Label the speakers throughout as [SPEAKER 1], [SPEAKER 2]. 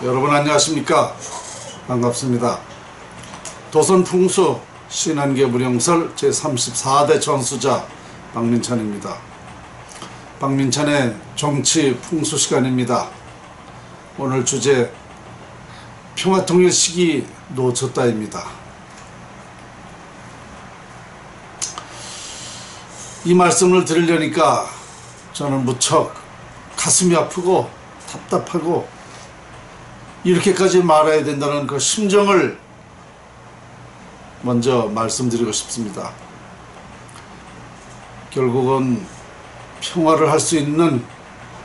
[SPEAKER 1] 여러분 안녕하십니까? 반갑습니다. 도선풍수 신한계 무령설 제34대 전수자 박민찬입니다. 박민찬의 정치 풍수 시간입니다. 오늘 주제 평화통일 시기 놓쳤다입니다. 이 말씀을 드리려니까 저는 무척 가슴이 아프고 답답하고 이렇게까지 말해야 된다는 그 심정을 먼저 말씀드리고 싶습니다. 결국은 평화를 할 수 있는,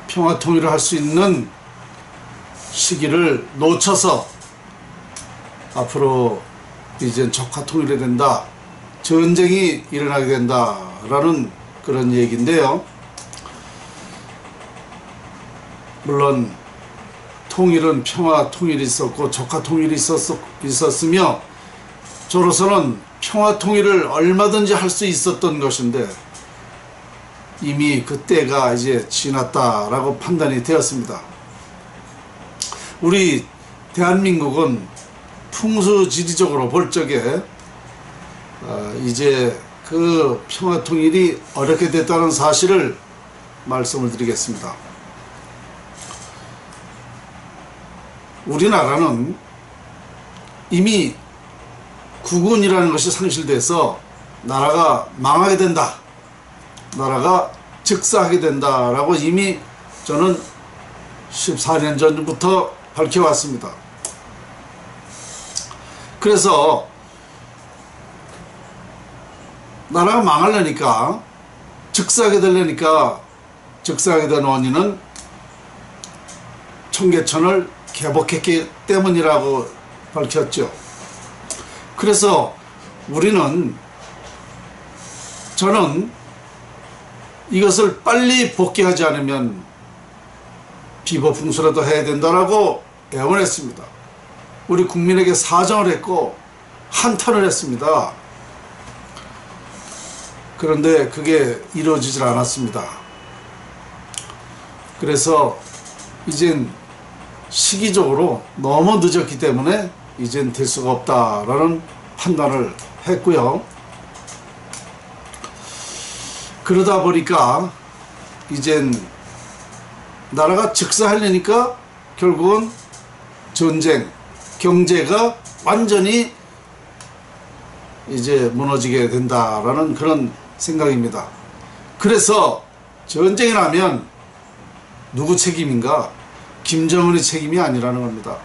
[SPEAKER 1] 평화통일을 할 수 있는 시기를 놓쳐서 앞으로 이젠 적화통일이 된다, 전쟁이 일어나게 된다라는 그런 얘기인데요. 물론 통일은 평화 통일이 있었고 적화 통일이 있었으며 저로서는 평화 통일을 얼마든지 할 수 있었던 것인데 이미 그때가 이제 지났다라고 판단이 되었습니다. 우리 대한민국은 풍수지리적으로 볼 적에 이제 그 평화 통일이 어렵게 됐다는 사실을 말씀을 드리겠습니다. 우리나라는 이미 국운이라는 것이 상실돼서 나라가 망하게 된다, 나라가 즉사하게 된다라고 이미 저는 14년 전부터 밝혀왔습니다. 그래서 나라가 망하려니까, 즉사하게 되려니까, 즉사하게 된 원인은 청계천을 개복했기 때문이라고 밝혔죠. 그래서 저는 이것을 빨리 복귀하지 않으면 비보풍수라도 해야 된다라고 애원했습니다. 우리 국민에게 사정을 했고 한탄을 했습니다. 그런데 그게 이루어지질 않았습니다. 그래서 이젠 시기적으로 너무 늦었기 때문에 이젠 될 수가 없다라는 판단을 했고요. 그러다 보니까 이젠 나라가 즉사하려니까 결국은 전쟁, 경제가 완전히 이제 무너지게 된다라는 그런 생각입니다. 그래서 전쟁이 나면 누구 책임인가? 김정은의 책임이 아니라는 겁니다.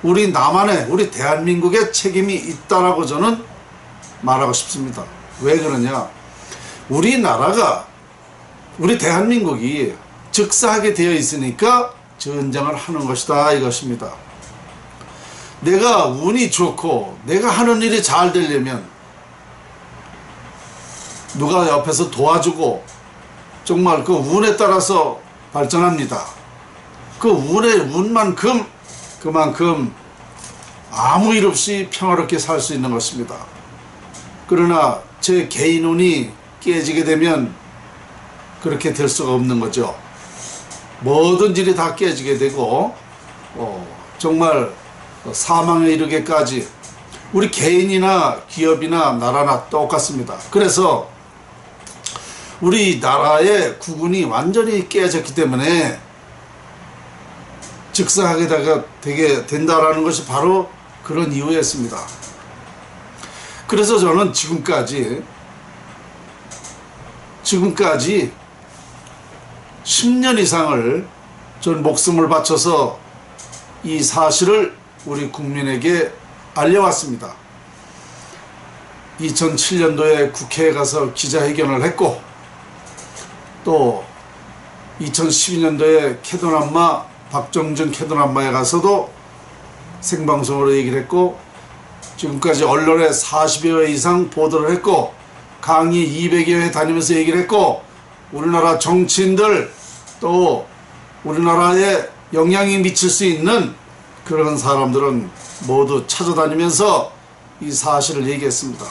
[SPEAKER 1] 우리 남한의, 우리 대한민국의 책임이 있다라고 저는 말하고 싶습니다. 왜 그러냐? 우리나라가, 우리 대한민국이 즉사하게 되어 있으니까 전쟁을 하는 것이다 이것입니다. 내가 운이 좋고 내가 하는 일이 잘 되려면 누가 옆에서 도와주고 정말 그 운에 따라서 발전합니다. 그 운만큼 그만큼 아무 일 없이 평화롭게 살 수 있는 것입니다. 그러나 제 개인 운이 깨지게 되면 그렇게 될 수가 없는 거죠. 모든 일이 다 깨지게 되고 정말 사망에 이르게까지 우리 개인이나 기업이나 나라나 똑같습니다. 그래서 우리나라의 국운이 완전히 깨졌기 때문에 즉사하게 되게 된다라는 것이 바로 그런 이유였습니다. 그래서 저는 지금까지 10년 이상을 전 목숨을 바쳐서 이 사실을 우리 국민에게 알려왔습니다. 2007년도에 국회에 가서 기자회견을 했고 또 2012년도에 캐도남마 박정준 캐도남마에 가서도 생방송으로 얘기를 했고 지금까지 언론에 40여 회 이상 보도를 했고 강의 200여 회 다니면서 얘기를 했고 우리나라 정치인들 또 우리나라에 영향이 미칠 수 있는 그런 사람들은 모두 찾아다니면서 이 사실을 얘기했습니다.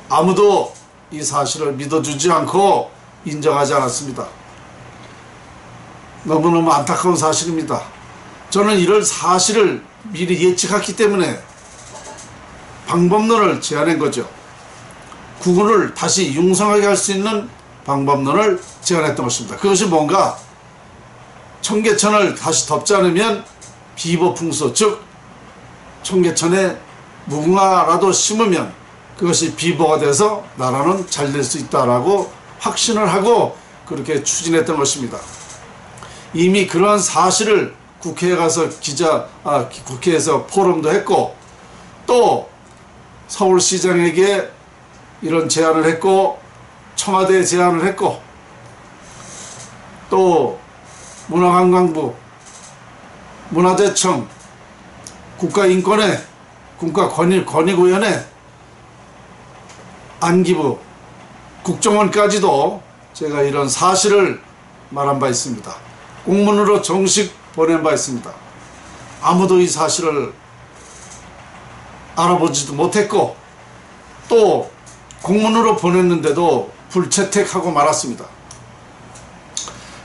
[SPEAKER 1] 아무도 이 사실을 믿어주지 않고 인정하지 않았습니다. 너무너무 안타까운 사실입니다. 저는 이럴 사실을 미리 예측했기 때문에 방법론을 제안한 거죠. 국군을 다시 융성하게 할 수 있는 방법론을 제안했던 것입니다. 그것이 뭔가, 청계천을 다시 덮지 않으면 비보풍수, 즉 청계천에 무궁화라도 심으면 그것이 비보가 돼서 나라는 잘 될 수 있다라고 확신을 하고 그렇게 추진했던 것입니다. 이미 그러한 사실을 국회에 가서 국회에서 포럼도 했고, 또 서울시장에게 이런 제안을 했고, 청와대에 제안을 했고, 또 문화관광부, 문화재청, 국가인권회, 국가권익위원회, 안기부, 국정원까지도 제가 이런 사실을 말한 바 있습니다. 공문으로 정식 보낸 바 있습니다. 아무도 이 사실을 알아보지도 못했고, 또 공문으로 보냈는데도 불채택하고 말았습니다.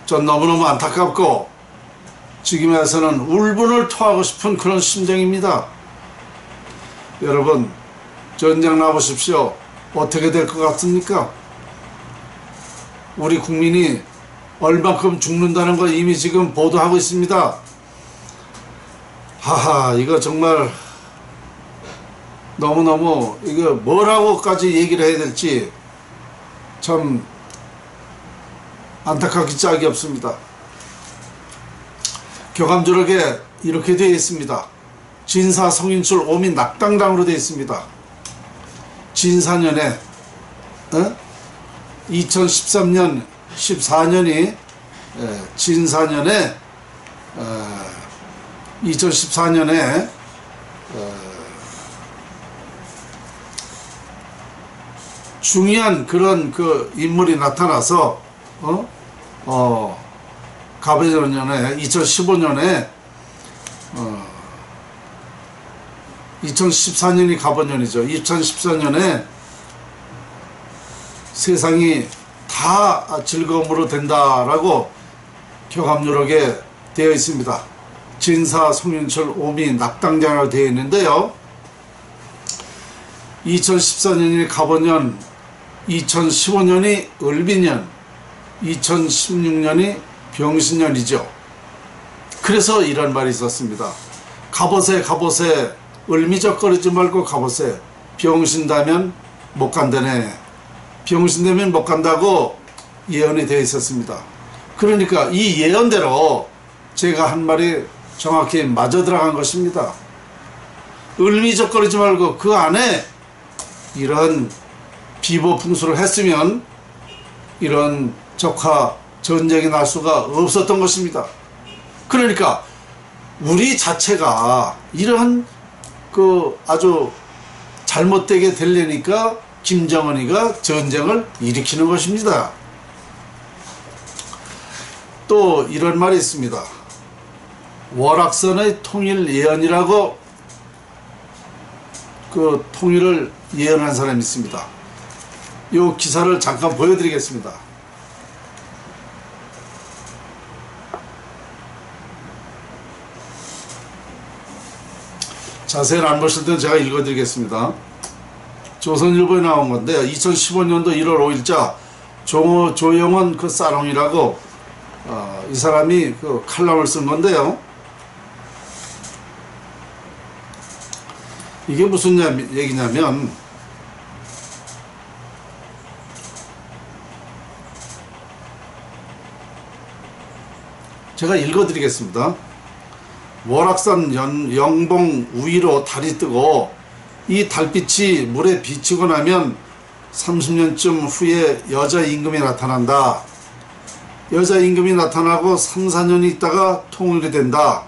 [SPEAKER 1] 전 너무너무 안타깝고 지금에서는 울분을 토하고 싶은 그런 심정입니다. 여러분, 전쟁 나보십시오. 어떻게 될 것 같습니까? 우리 국민이 얼만큼 죽는다는 거 이미 지금 보도하고 있습니다. 하하, 이거 정말 너무너무, 이거 뭐라고까지 얘기를 해야 될지 참 안타깝기 짝이 없습니다. 교감조록에 이렇게 되어 있습니다. 진사 성인출 오민 낙당당으로 되어 있습니다. 진사년에 2013년 14년이 진사년에 2014년에 중요한 그런 그 인물이 나타나서 가버년에 2015년에 2014년이 가버년이죠. 2014년에 세상이 다 즐거움으로 된다라고 교감조록에 되어 있습니다. 진사 송윤철 오미 낙당장으로 되어 있는데요. 2014년이 가버년, 2015년이 을비년, 2016년이 병신년이죠. 그래서 이런 말이 있었습니다. 가보세 가보세, 을미적거리지 말고 가보세. 병신다면 못 간다네. 병신되면 못 간다고 예언이 되어 있었습니다. 그러니까 이 예언대로 제가 한 말이 정확히 맞아 들어간 것입니다. 을미적거리지 말고 그 안에 이런 비보풍수를 했으면 이런 적화 전쟁이 날 수가 없었던 것입니다. 그러니까 우리 자체가 이러한 그 아주 잘못되게 되려니까 김정은이가 전쟁을 일으키는 것입니다. 또 이런 말이 있습니다. 월악선의 통일 예언이라고 그 통일을 예언한 사람이 있습니다. 이 기사를 잠깐 보여드리겠습니다. 자세히 안 보실 때는 제가 읽어드리겠습니다. 조선일보에 나온 건데 2015년도 1월 5일자 조영원 그 사롱이라고 이 사람이 그 칼럼을 쓴 건데요. 이게 무슨 얘기냐면 제가 읽어드리겠습니다. 월악산 영봉 위로 달이 뜨고 이 달빛이 물에 비치고 나면 30년쯤 후에 여자 임금이 나타난다. 여자 임금이 나타나고 3, 4년이 있다가 통일이 된다.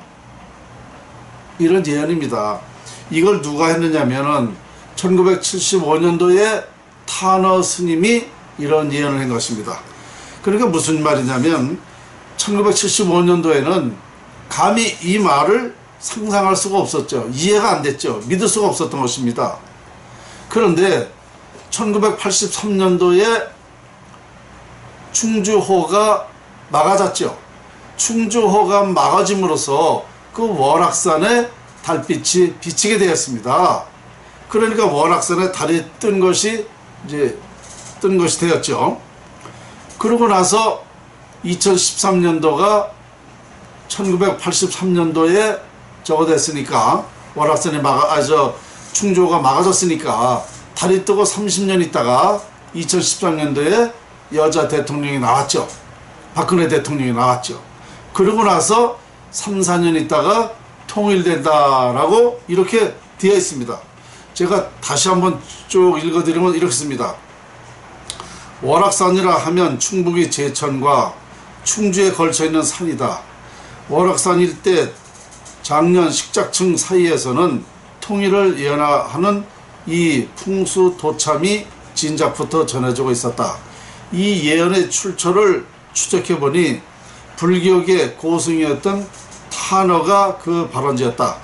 [SPEAKER 1] 이런 예언입니다. 이걸 누가 했느냐면은 1975년도에 타너 스님이 이런 예언을 한 것입니다. 그러니까 무슨 말이냐면 1975년도에는 감히 이 말을 상상할 수가 없었죠. 이해가 안 됐죠. 믿을 수가 없었던 것입니다. 그런데 1983년도에 충주호가 막아졌죠. 충주호가 막아짐으로써 그 월악산에 달빛이 비치게 되었습니다. 그러니까 월악산에 달이 뜬 것이 되었죠. 그러고 나서 2013년도가 1983년도에 저거 됐으니까 월악산이 충조가 막아졌으니까 달이 뜨고 30년 있다가 2013년도에 여자 대통령이 나왔죠. 박근혜 대통령이 나왔죠. 그러고 나서 3, 4년 있다가 통일된다라고 이렇게 되어 있습니다. 제가 다시 한번 쭉 읽어드리면 이렇게 씁니다. 월악산이라 하면 충북의 제천과 충주에 걸쳐있는 산이다. 월악산 일대 장년 식작층 사이에서는 통일을 예언하는 이 풍수 도참이 진작부터 전해지고 있었다. 이 예언의 출처를 추적해보니 불교계 고승이었던 타너가 그 발원지였다.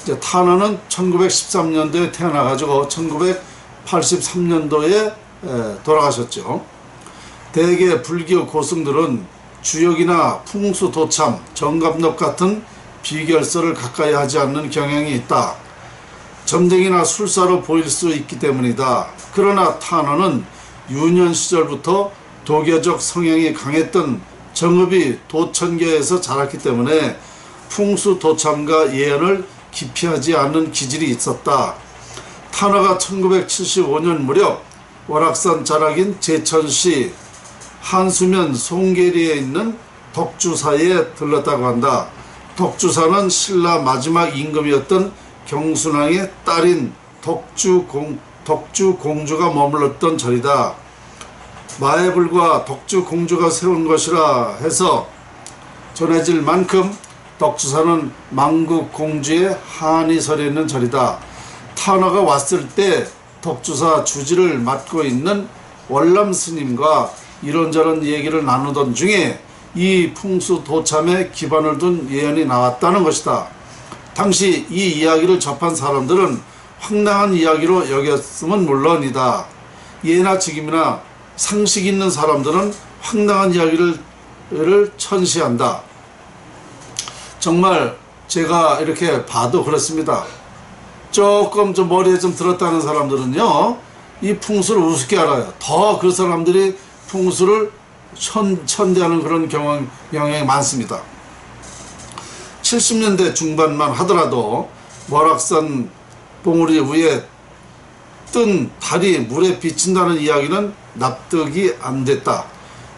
[SPEAKER 1] 이제 타너는 1913년도에 태어나가지고 1983년도에 돌아가셨죠. 대개 불교 고승들은 주역이나 풍수 도참, 정감록 같은 비결설을 가까이 하지 않는 경향이 있다. 점쟁이나 술사로 보일 수 있기 때문이다. 그러나 타너는 유년 시절부터 도교적 성향이 강했던 정읍이 도천계에서 자랐기 때문에 풍수 도참과 예언을 기피하지 않는 기질이 있었다. 타너가 1975년 무렵 월악산 자락인 제천시 한수면 송계리에 있는 덕주사에 들렀다고 한다. 덕주사는 신라 마지막 임금이었던 경순왕의 딸인 덕주공주가 머물렀던 절이다. 마애불과 덕주공주가 세운 것이라 해서 전해질 만큼 덕주사는 망국공주의 한이 서려 있는 절이다. 타너가 왔을 때 덕주사 주지를 맡고 있는 월남 스님과 이런저런 얘기를 나누던 중에 이 풍수 도참에 기반을 둔 예언이 나왔다는 것이다. 당시 이 이야기를 접한 사람들은 황당한 이야기로 여겼음은 물론이다. 예나 지금이나 상식 있는 사람들은 황당한 이야기를 천시한다. 정말 제가 이렇게 봐도 그렇습니다. 조금 좀 머리에 좀 들었다는 사람들은요, 이 풍수를 우습게 알아요. 더 그 사람들이 풍수를 천대하는 그런 경향이 많습니다. 70년대 중반만 하더라도 월악산 봉우리 위에 뜬 달이 물에 비친다는 이야기는 납득이 안 됐다.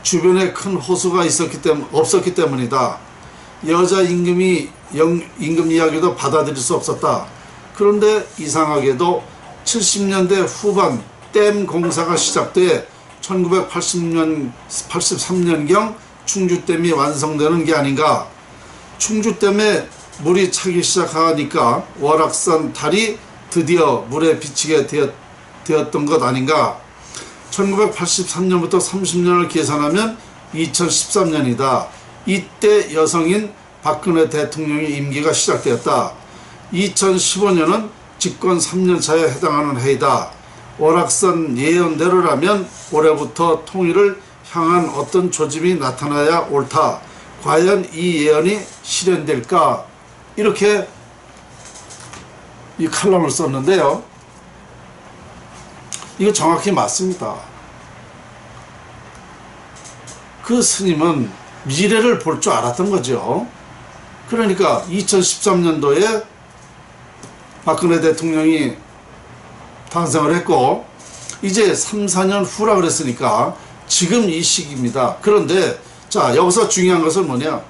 [SPEAKER 1] 주변에 큰 호수가 없었기 때문이다. 여자 임금 이야기도 받아들일 수 없었다. 그런데 이상하게도 70년대 후반 댐 공사가 시작돼 1983년경 충주댐이 완성되는 게 아닌가. 충주댐에 물이 차기 시작하니까 월악산 달이 드디어 물에 비치게 되었던 것 아닌가. 1983년부터 30년을 계산하면 2013년이다. 이때 여성인 박근혜 대통령의 임기가 시작되었다. 2015년은 집권 3년차에 해당하는 해이다. 월악산 예언대로라면 올해부터 통일을 향한 어떤 조짐이 나타나야 옳다. 과연 이 예언이 실현될까? 이렇게 이 칼럼을 썼는데요. 이거 정확히 맞습니다. 그 스님은 미래를 볼 줄 알았던 거죠. 그러니까 2013년도에 박근혜 대통령이 탄생을 했고 이제 3, 4년 후라 그랬으니까 지금 이 시기입니다. 그런데 자, 여기서 중요한 것은 뭐냐,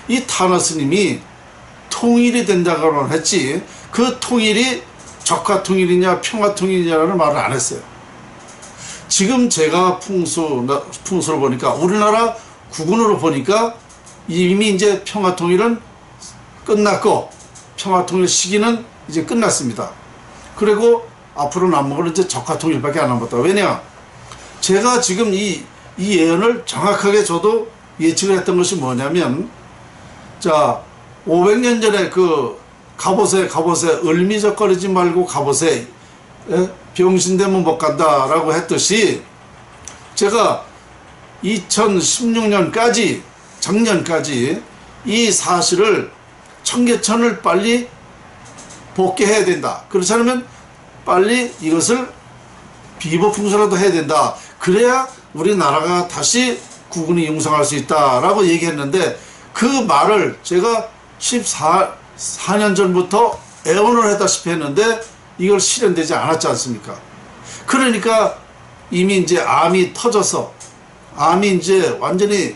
[SPEAKER 1] 이 타너 스님이 통일이 된다고는 했지 그 통일이 적화통일이냐 평화통일이냐라는 말을 안 했어요. 지금 제가 풍수를 보니까 우리나라 국운으로 보니까 이미 이제 평화통일은 끝났고 평화통일 시기는 이제 끝났습니다. 그리고 앞으로 남은 건 이제 적화통일밖에 안 남았다. 왜냐? 제가 지금 이 예언을 정확하게 저도 예측을 했던 것이 뭐냐면, 자, 500년 전에 그 가보세 을미적거리지 말고 가보세, 병신되면 못 간다라고 했듯이 제가 2016년까지 작년까지 이 사실을 청계천을 빨리 복개해야 된다. 그렇지 않으면 빨리 이것을 비보풍수라도 해야 된다. 그래야 우리나라가 다시 국운이 융성할 수 있다라고 얘기했는데, 그 말을 제가 14년 전부터 애원을 했다시피 했는데 이걸 실현되지 않았지 않습니까? 그러니까 이미 이제 암이 터져서 암이 이제 완전히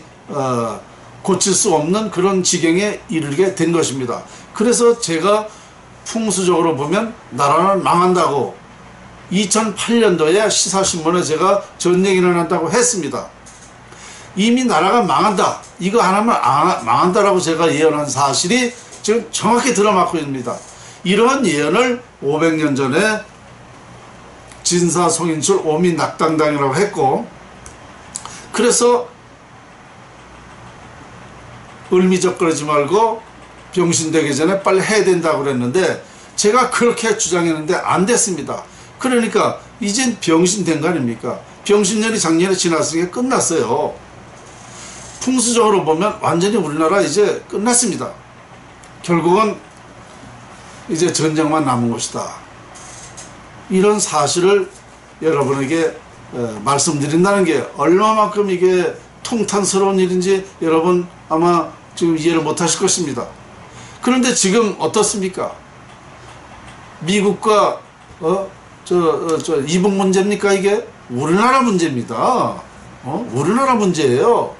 [SPEAKER 1] 고칠 수 없는 그런 지경에 이르게 된 것입니다. 그래서 제가 풍수적으로 보면 나라는 망한다고 2008년도에 시사신문에 제가 전쟁이 일어난다고 했습니다. 이미 나라가 망한다, 이거 하나만 망한다라고 제가 예언한 사실이 지금 정확히 들어맞고 있습니다. 이러한 예언을 500년 전에 진사송인출 오미낙당당이라고 했고, 그래서 을미적거리지 말고 병신되기 전에 빨리 해야 된다고 그랬는데, 제가 그렇게 주장했는데 안 됐습니다. 그러니까 이젠 병신된 거 아닙니까? 병신년이 작년에 지났으니까 끝났어요. 풍수적으로 보면 완전히 우리나라 이제 끝났습니다. 결국은 이제 전쟁만 남은 것이다. 이런 사실을 여러분에게 말씀드린다는 게 얼마만큼 이게 통탄스러운 일인지 여러분 아마 지금 이해를 못 하실 것입니다. 그런데 지금 어떻습니까? 미국과 이북 문제입니까? 이게 우리나라 문제입니다. 우리나라 문제예요.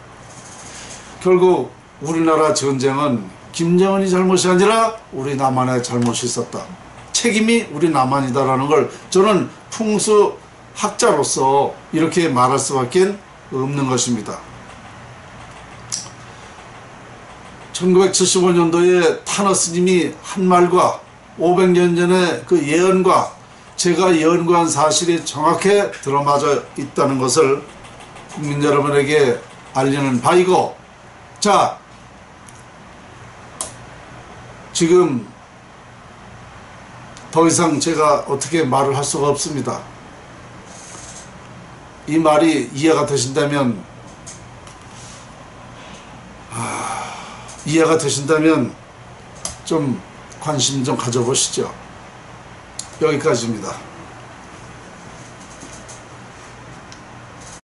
[SPEAKER 1] 결국 우리나라 전쟁은 김정은이 잘못이 아니라 우리 남한의 잘못이 있었다. 책임이 우리 남한이다라는 걸 저는 풍수학자로서 이렇게 말할 수밖에 없는 것입니다. 1975년도에 타너 스님이 한 말과 500년 전에 그 예언과 제가 예언한 사실이 정확히 들어맞아 있다는 것을 국민 여러분에게 알리는 바이고, 자, 지금 더 이상 제가 어떻게 말을 할 수가 없습니다. 이 말이 이해가 되신다면 좀 관심 좀 가져보시죠. 여기까지입니다.